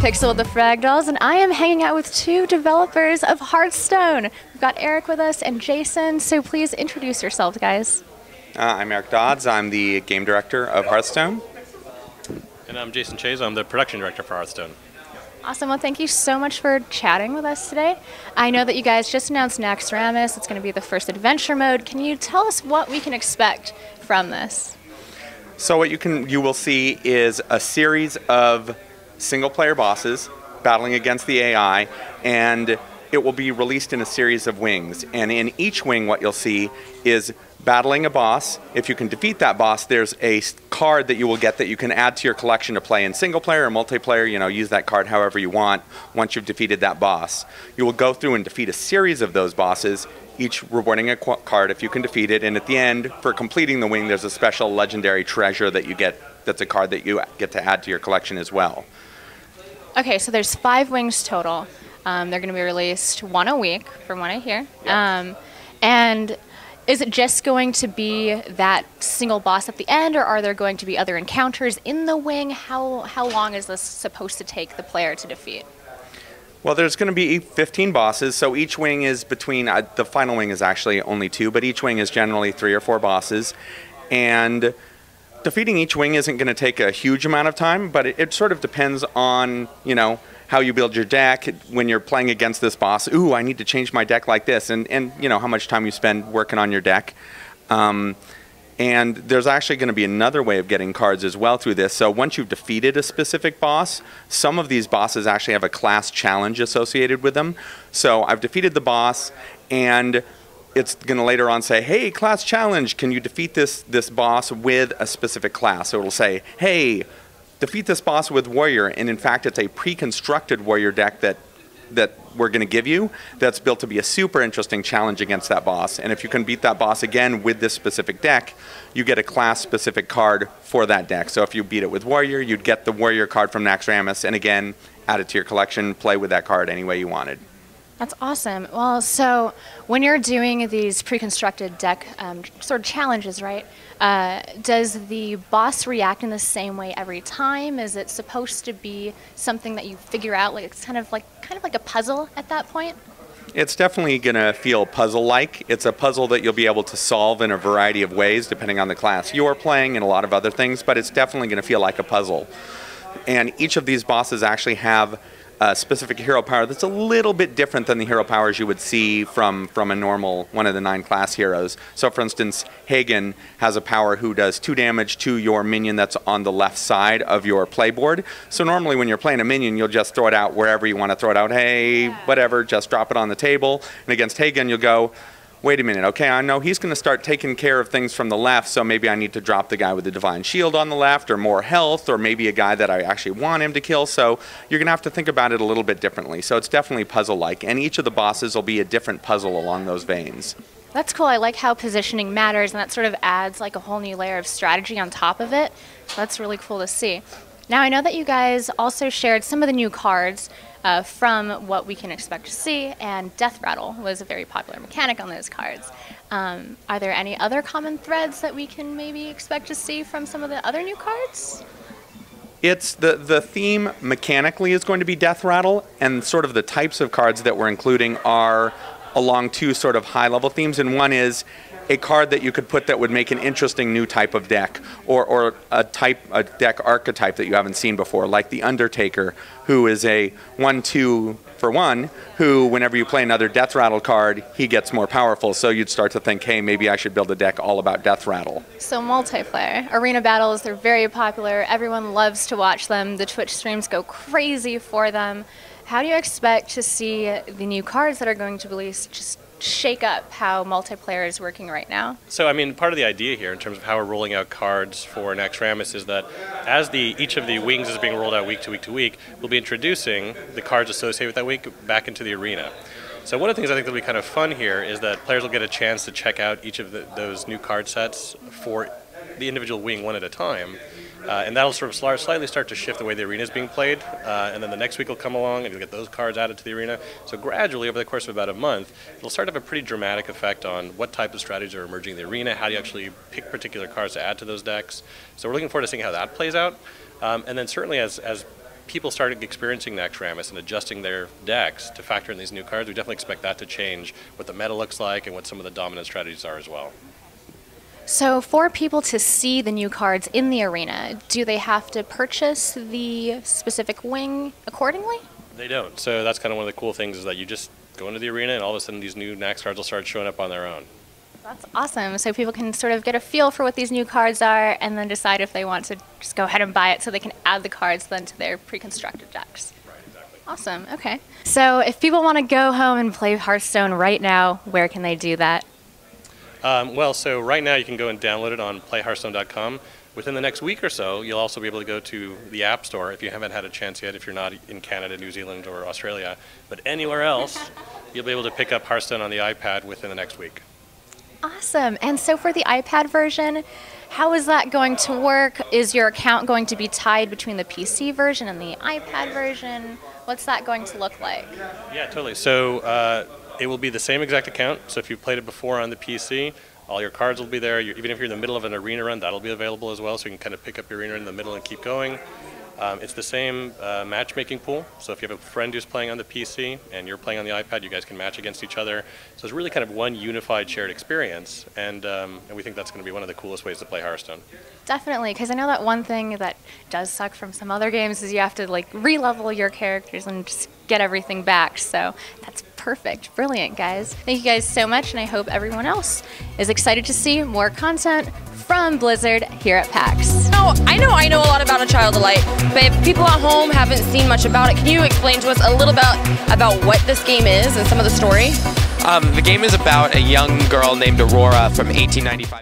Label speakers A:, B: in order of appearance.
A: Pixxel with the Fragdolls, and I am hanging out with two developers of Hearthstone. We've got Eric with us and Jason, so please introduce yourselves, guys.
B: I'm Eric DODDS. I'm the game director of Hearthstone.
C: And I'm Jason CHAYES. I'm the production director for Hearthstone.
A: Awesome. Well, thank you so much for chatting with us today. I know that you guys just announced Naxxramas. It's going to be the first adventure mode. Can you tell us what we can expect from this?
B: So what you will see is a series of single-player bosses battling against the AI, and it will be released in a series of wings. And in each wing, what you'll see is battling a boss. If you can defeat that boss, there's a card that you will get that you can add to your collection to play in single player or multiplayer. You know, use that card however you want once you've defeated that boss. You will go through and defeat a series of those bosses, each rewarding a card if you can defeat it. And at the end, for completing the wing, there's a special legendary treasure that you get that's a card that you get to add to your collection as well. Okay,
A: so there's 5 wings total. They're going to be released one a week, from what I hear.
B: Yep.
A: And is it just going to be that single boss at the end, or are there going to be other encounters in the wing? How long is this supposed to take the player to defeat?
B: Well, there's going to be 15 bosses, so each wing is between, the final wing is actually only 2, but each wing is generally 3 or 4 bosses. And defeating each wing isn't going to take a huge amount of time, but it sort of depends on, you know, how you build your deck when you're playing against this boss. Ooh, I need to change my deck like this, and you know, how much time you spend working on your deck. And there's actually going to be another way of getting cards as well through this. So once you've defeated a specific boss, some of these bosses actually have a class challenge associated with them. So I've defeated the boss, and it's going to later on say, hey, class challenge, can you defeat this boss with a specific class? So it'll say, hey, defeat this boss with warrior, and in fact it's a pre-constructed warrior deck that we're going to give you that's built to be a super interesting challenge against that boss. And if you can beat that boss again with this specific deck, you get a class-specific card for that deck. So if you beat it with warrior, you'd get the warrior card from Naxxramas, and again, add it to your collection, play with that card any way you wanted.
A: That's awesome. Well, so when you're doing these pre-constructed deck sort of challenges, right, does the boss react in the same way every time? Is it supposed to be something that you figure out, like it's kind of like a puzzle at that point?
B: It's definitely going to feel puzzle-like. It's a puzzle that you'll be able to solve in a variety of ways, depending on the class you're playing and a lot of other things, but it's definitely going to feel like a puzzle. And each of these bosses actually have a specific hero power that's a little bit different than the hero powers you would see from a normal one of the 9 class heroes. So for instance, Hagen has a power who does 2 damage to your minion that's on the left side of your playboard. So normally when you're playing a minion, you'll just throw it out wherever you want to throw it out. Hey, whatever, just drop it on the table. And against Hagen, you'll go, wait a minute, okay, I know he's going to start taking care of things from the left, so maybe I need to drop the guy with the Divine Shield on the left, or more health, or maybe a guy that I actually want him to kill. So you're going to have to think about it a little bit differently. So it's definitely puzzle-like, and each of the bosses will be a different puzzle along those veins.
A: That's cool. I like how positioning matters, and that sort of adds like a whole new layer of strategy on top of it. That's really cool to see. Now, I know that you guys also shared some of the new cards from what we can expect to see, and Death Rattle was a very popular mechanic on those cards. Are there any other common threads that we can maybe expect to see from some of the other new cards?
B: It's the theme mechanically is going to be Death Rattle, and sort of the types of cards that we're including are along 2 sort of high-level themes, and one is a card that you could put that would make an interesting new type of deck, or a deck archetype that you haven't seen before, like the Undertaker, who is a 1/2 for 1, who whenever you play another Death Rattle card, he gets more powerful. So you'd start to think, hey, maybe I should build a deck all about Death Rattle.
A: So multiplayer. Arena battles, they're very popular. Everyone loves to watch them. The Twitch streams go crazy for them. How do you expect to see the new cards that are going to release just shake up how multiplayer is working right now?
C: So, I mean, part of the idea here in terms of how we're rolling out cards for Naxxramas is that as each of the wings is being rolled out week to week to week, we'll be introducing the cards associated with that week back into the arena. So one of the things I think that'll be kind of fun here is that players will get a chance to check out each of those new card sets for the individual wing one at a time. And that'll sort of slightly start to shift the way the arena is being played. And then the next week will come along and you'll get those cards added to the arena. So gradually, over the course of about a month, it'll start to have a pretty dramatic effect on what type of strategies are emerging in the arena, how do you actually pick particular cards to add to those decks. So we're looking forward to seeing how that plays out. And then certainly as people started experiencing Naxxramas and adjusting their decks to factor in these new cards, we definitely expect that to change what the meta looks like and what some of the dominant strategies are as well.
A: So for people to see the new cards in the arena, do they have to purchase the specific wing accordingly?
C: They don't. So that's kind of one of the cool things is that you just go into the arena and all of a sudden these new Naxx cards will start showing up on their own.
A: That's awesome. So people can sort of get a feel for what these new cards are and then decide if they want to just go ahead and buy it so they can add the cards then to their pre-constructed decks.
C: Right, exactly.
A: Awesome. Okay. So if people want to go home and play Hearthstone right now, where can they do that?
C: Well, so right now you can go and download it on playhearthstone.com. Within the next week or so, you'll also be able to go to the App Store if you haven't had a chance yet, if you're not in Canada, New Zealand, or Australia. But anywhere else, you'll be able to pick up Hearthstone on the iPad within the next week.
A: Awesome. And so for the iPad version, how is that going to work? Is your account going to be tied between the PC version and the iPad version? What's that going to look like?
C: Yeah, totally. So it will be the same exact account. So if you've played it before on the PC, all your cards will be there. Even if you're in the middle of an arena run, that'll be available as well. So you can kind of pick up your arena in the middle and keep going. It's the same matchmaking pool. So if you have a friend who's playing on the PC and you're playing on the iPad, you guys can match against each other. So it's really kind of one unified shared experience. And we think that's going to be one of the coolest ways to play Hearthstone.
A: Definitely, because I know that one thing that does suck from some other games is you have to like re-level your characters and just get everything back. So that's perfect. Brilliant, guys. Thank you guys so much, and I hope everyone else is excited to see more content from Blizzard here at PAX.
D: I know a lot about A Child of Light, but if people at home haven't seen much about it, can you explain to us a little about what this game is and some of the story?
E: The game is about a young girl named Aurora from 1895.